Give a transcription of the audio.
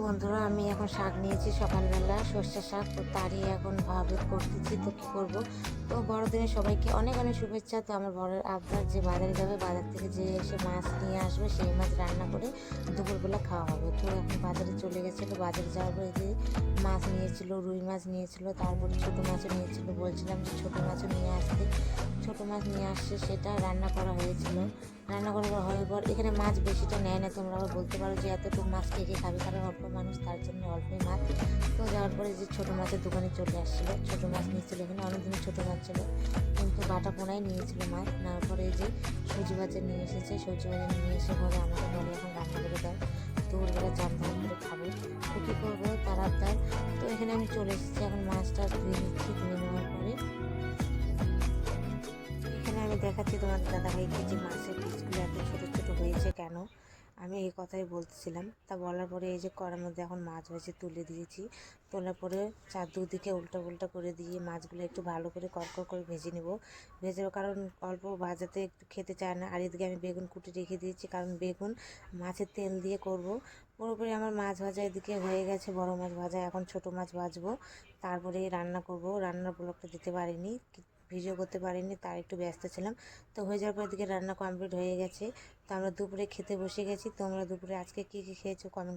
বন্ধুরা, আমি এখন শাক নিয়েছি সকালবেলা, সর্ষে শাক। তো তারই এখন ভাবেদ করতেছি। তো কী করবো, তো বড়দিনে সবাইকে অনেক অনেক শুভেচ্ছা। তো আমার বড়ের আবদার যে বাজারে যাবে, বাজার থেকে যে এসে মাছ নিয়ে আসবে, সেই মাছ রান্না করে দুপুরবেলা খাওয়া হবে। তো এখন বাজারে চলে গেছিলো। বাজারে যাওয়ার পরে যে মাছ নিয়েছিল, রুই মাছ নিয়েছিল, তারপরে ছোটো মাছও নিয়েছিল। বলছিলাম যে ছোটো মাছও নিয়ে আসতে, ছোটো মাছ নিয়ে আসছে, সেটা রান্না করা হয়েছিল। রান্না করার হওয়ার পর এখানে মাছ বেশিটা নেয় না। তোমরা আবার বলতে পারো যে এতটুকু মাছ কে কে খাবে, কারণ অল্প মানুষ, তার জন্য অল্পই মাছ। তো যাওয়ার পরে যে ছোটো মাছের দোকানে চলে আসছিলো, ছোটো মাছ নিয়েছিল। এখানে অনেকদিনই ছোটো মাছ ছিল, কিন্তু বাটা পোনায় নিয়েছিল মাছ। নেওয়ার পরে যে সবজি বাজার নিয়ে এসেছে, সবজি বাজার নিয়ে এসে বলে আমাকে বলে এখন রান্না করে দাও, দুপুরবেলা চান ধান করে খাবো। তো কী করবো, তার আবদার। তো এখানে আমি চলে এসেছি, এখন মাছটা ধুয়ে নিচ্ছি। ধুয়ে নেওয়ার পরে এখানে আমি দেখাচ্ছি তোমাদের দাদাভাইকে যে মাছের পিসগুলো এত ছোট ছোট হয়েছে কেন, আমি এই কথাই বলতেছিলাম। তা বলার পরে এই যে কড়ার মধ্যে এখন মাছ ভেজে তুলে দিয়েছি। তোলার পরে দুদিকে উল্টা উল্টা করে দিয়ে মাছগুলো একটু ভালো করে কড়কড় করে ভেজে নেব। ভেজে, কারণ অল্প ভাজাতে একটু খেতে চায় না। আর এদিকে আমি বেগুন কুটে রেখে দিয়েছি, কারণ বেগুন মাছের তেল দিয়ে করব। পুরোপুরি আমার মাছ ভাজা এদিকে হয়ে গেছে, বড় মাছ ভাজা। এখন ছোট মাছ ভাজবো, তারপরে রান্না করব। রান্নার ব্লগটা দিতে পারিনি, ভিডিও করতে পারিনি, তার একটু ব্যস্ত ছিলাম। তো হয়ে যাওয়ার পর এদিকে রান্না কমপ্লিট হয়ে গেছে। তো আমরা দুপুরে খেতে বসে গেছি। তোমরা দুপুরে আজকে কী কী খেয়েছো কমেন্ট